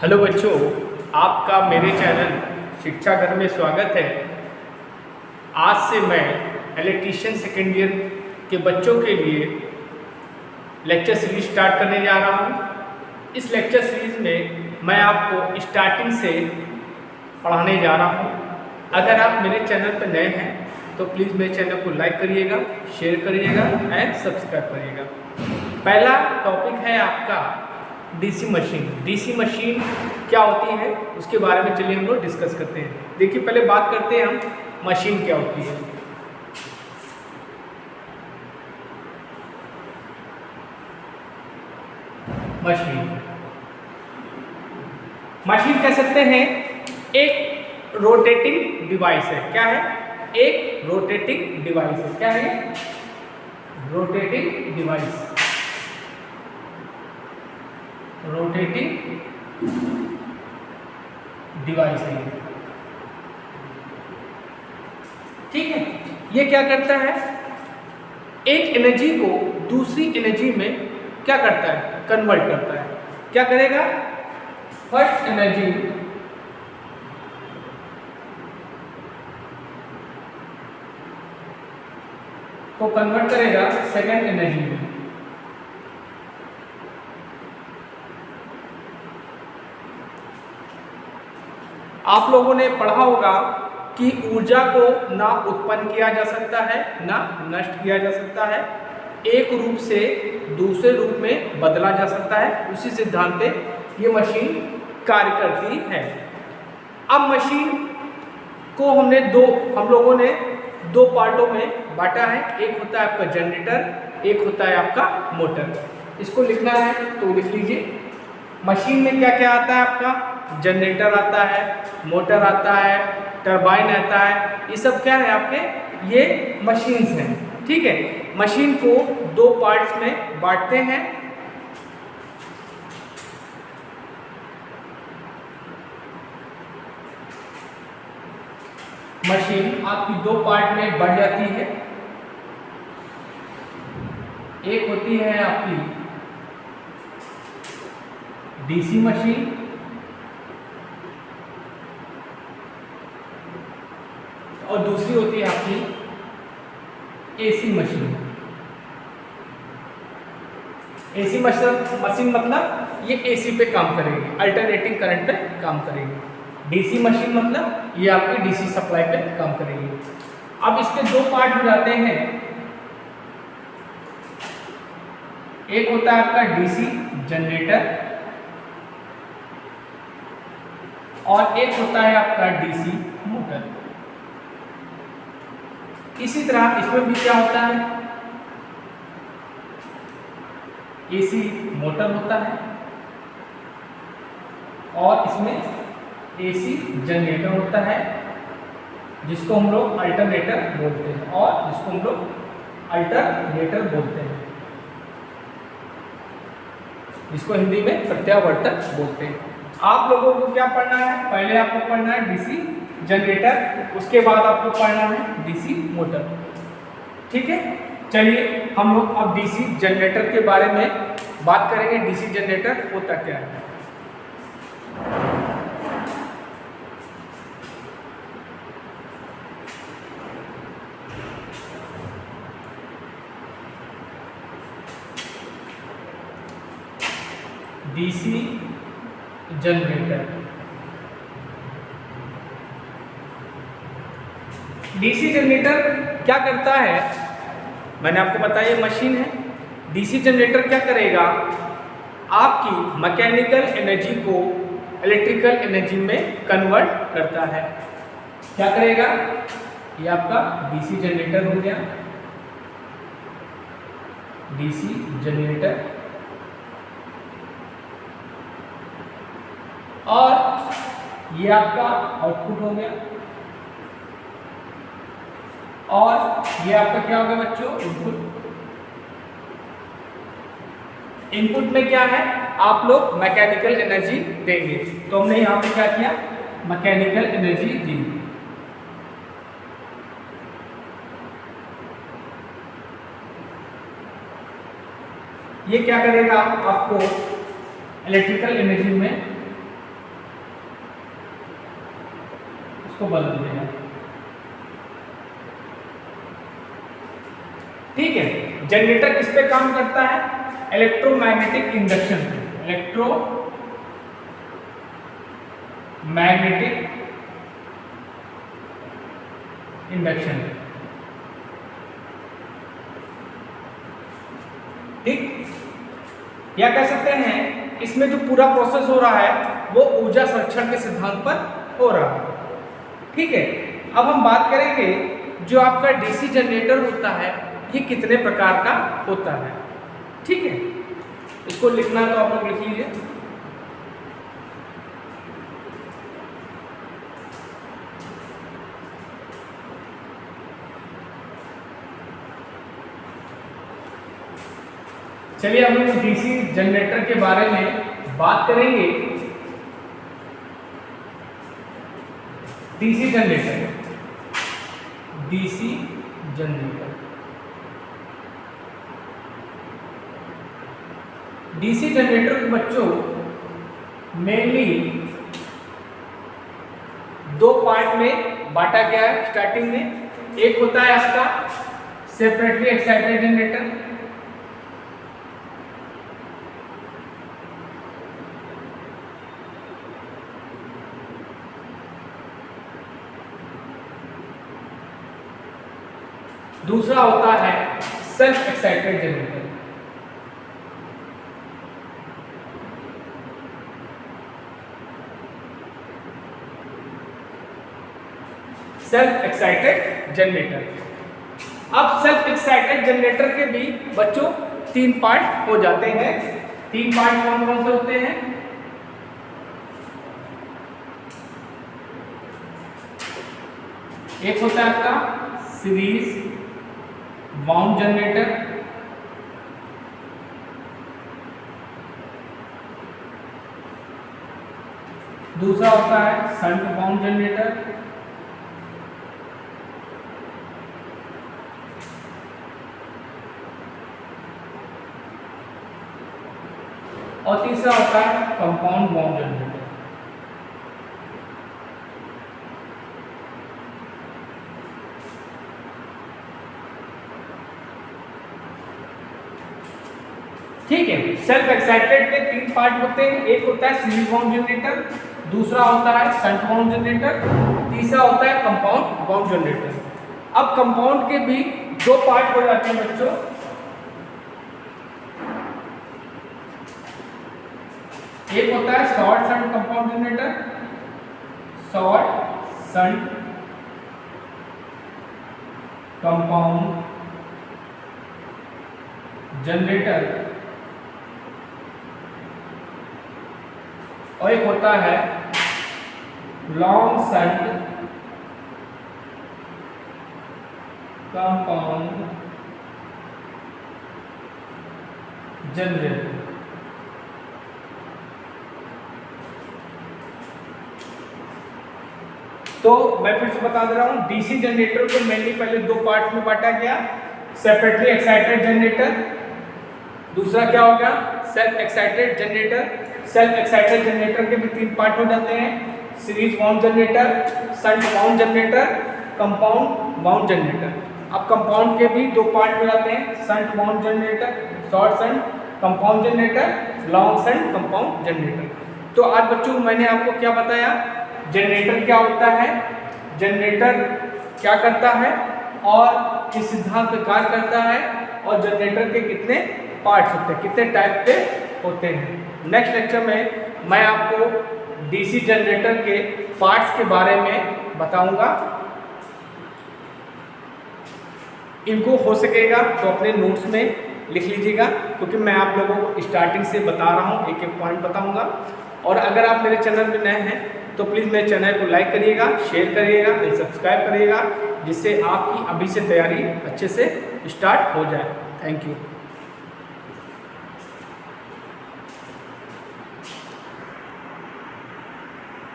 Hello बच्चों, आपका मेरे चैनल शिक्षा घर में स्वागत है। आज से मैं इलेक्ट्रीशियन सेकेंड ईयर के बच्चों के लिए लेक्चर सीरीज स्टार्ट करने जा रहा हूँ। इस लेक्चर सीरीज में मैं आपको स्टार्टिंग से पढ़ाने जा रहा हूँ। अगर आप मेरे चैनल पर नए हैं तो प्लीज़ मेरे चैनल को लाइक करिएगा, शेयर करिएगा एंड सब्सक्राइब करिएगा। पहला टॉपिक है आपका डीसी मशीन। डीसी मशीन क्या होती है उसके बारे में चलिए हम लोग डिस्कस करते हैं। देखिए, पहले बात करते हैं हम मशीन क्या होती है। मशीन कह सकते हैं एक रोटेटिंग डिवाइस है। क्या है? एक रोटेटिंग डिवाइस है। क्या है? Rotating device. रोटेटिंग डिवाइस है। ठीक है, ये क्या करता है? एक एनर्जी को दूसरी एनर्जी में क्या करता है? कन्वर्ट करता है। क्या करेगा? फर्स्ट एनर्जी को कन्वर्ट करेगा सेकंड एनर्जी में। आप लोगों ने पढ़ा होगा कि ऊर्जा को ना उत्पन्न किया जा सकता है ना नष्ट किया जा सकता है, एक रूप से दूसरे रूप में बदला जा सकता है। उसी सिद्धांत पे ये मशीन कार्य करती है। अब मशीन को हम लोगों ने दो पार्टों में बांटा है। एक होता है आपका जनरेटर, एक होता है आपका मोटर। इसको लिखना है तो लिख लीजिए। मशीन में क्या क्या आता है आपका? जनरेटर आता है, मोटर आता है, टरबाइन आता है। ये सब क्या है आपके? ये मशीन्स हैं। ठीक है, मशीन को दो पार्ट्स में बांटते हैं। मशीन आपकी दो पार्ट में बढ़ जाती है। एक होती है आपकी डीसी मशीन और दूसरी होती है आपकी एसी मशीन। एसी मशीन मतलब ये एसी पे काम करेगी, अल्टरनेटिंग करंट पे काम करेगी। डीसी मशीन मतलब ये आपकी डीसी सप्लाई पे काम करेगी। अब इसके दो पार्ट हो जाते हैं। एक होता है आपका डीसी जनरेटर और एक होता है आपका डीसी मोटर। इसी तरह इसमें भी क्या होता है? एसी मोटर होता है और इसमें एसी जनरेटर होता है, जिसको हम लोग अल्टरनेटर बोलते हैं और जिसको हम लोग अल्टरनेटर बोलते हैं, जिसको हिंदी में प्रत्यावर्तक बोलते हैं। आप लोगों को क्या पढ़ना है? पहले आपको पढ़ना है डीसी जनरेटर, उसके बाद आपको पढ़ना है डीसी मोटर। ठीक है, चलिए हम लोग अब डीसी जनरेटर के बारे में बात करेंगे। डीसी जनरेटर होता क्या है? DC generator. डीसी जनरेटर क्या करता है? मैंने आपको बताया ये मशीन है। डीसी जनरेटर क्या करेगा? आपकी मैकेनिकल एनर्जी को इलेक्ट्रिकल एनर्जी में कन्वर्ट करता है। क्या करेगा? ये आपका डीसी जनरेटर हो गया। डीसी जनरेटर और ये आपका आउटपुट हो गया और ये आपका क्या होगा बच्चों? इनपुट। इनपुट में क्या है? आप लोग मैकेनिकल एनर्जी देंगे, तो हमने यहाँ पे क्या किया? मैकेनिकल एनर्जी दी। ये क्या करेगा? आपको इलेक्ट्रिकल एनर्जी में इसको बदल देगा। ठीक है, जनरेटर किस पे काम करता है? इलेक्ट्रोमैग्नेटिक इंडक्शन पे, इलेक्ट्रोमैग्नेटिक इंडक्शन। ठीक, या कह सकते हैं इसमें जो पूरा प्रोसेस हो रहा है वो ऊर्जा संरक्षण के सिद्धांत पर हो रहा है। ठीक है, अब हम बात करेंगे जो आपका डीसी जनरेटर होता है ये कितने प्रकार का होता है। ठीक है, इसको लिखना तो आप लोग लिख लीजिए। चलिए हम लोग डीसी जनरेटर के बारे में बात करेंगे। DC generator, DC generator, DC generator को बच्चों मेनली दो पार्ट में बांटा गया है स्टार्टिंग में। एक होता है आपका सेपरेटली एक्साइटेड जनरेटर, दूसरा होता है self excited generator. Self excited generator. अब सेल्फ एक्साइटेड जनरेटर के भी बच्चों तीन पार्ट हो जाते हैं। तीन पार्ट कौन कौन से होते हैं? एक होता है आपका सीरीज बाउंड जनरेटर, दूसरा होता है शंट बाउंड जनरेटर, और तीसरा होता है कंपाउंड बाउंड जनरेटर। ठीक है, सेल्फ एक्साइटेड के तीन पार्ट होते हैं। एक होता है सीरीज बाउंड जनरेटर, दूसरा होता है शंट बाउंड जनरेटर, तीसरा होता है कंपाउंड बाउंड जनरेटर। अब कंपाउंड के भी दो पार्ट हो जाते हैं बच्चों। एक होता है short shunt compound generator, short shunt compound generator, और एक होता है लॉन्ग शंट कंपाउंड जनरेटर। तो मैं फिर से बता दे रहा हूं, डीसी जनरेटर को मेनली पहले दो पार्ट में बांटा गया। सेपरेटली एक्साइटेड जनरेटर, दूसरा क्या हो गया self excited generator. Self excited generator के भी तीन पार्ट हो जाते हैं, series bound generator, shunt bound generator, compound bound generator. अब कंपाउंड के भी दो पार्ट हो जाते हैं, shunt bound generator, short shunt compound generator, long shunt compound generator. तो आज बच्चों मैंने आपको क्या बताया, जनरेटर क्या होता है, जनरेटर क्या करता है और किस सिद्धांत पे कार्य करता है, और जनरेटर के कितने पार्ट्स होते हैं, कितने टाइप के होते हैं। नेक्स्ट लेक्चर में मैं आपको डीसी जनरेटर के पार्ट्स के बारे में बताऊंगा। इनको हो सकेगा तो अपने नोट्स में लिख लीजिएगा, क्योंकि मैं आप लोगों को स्टार्टिंग से बता रहा हूँ, एक एक पॉइंट बताऊंगा। और अगर आप मेरे चैनल में नए हैं तो प्लीज़ मेरे चैनल को लाइक करिएगा, शेयर करिएगा और सब्सक्राइब करिएगा, जिससे आपकी अभी से तैयारी अच्छे से स्टार्ट हो जाए। Thank you.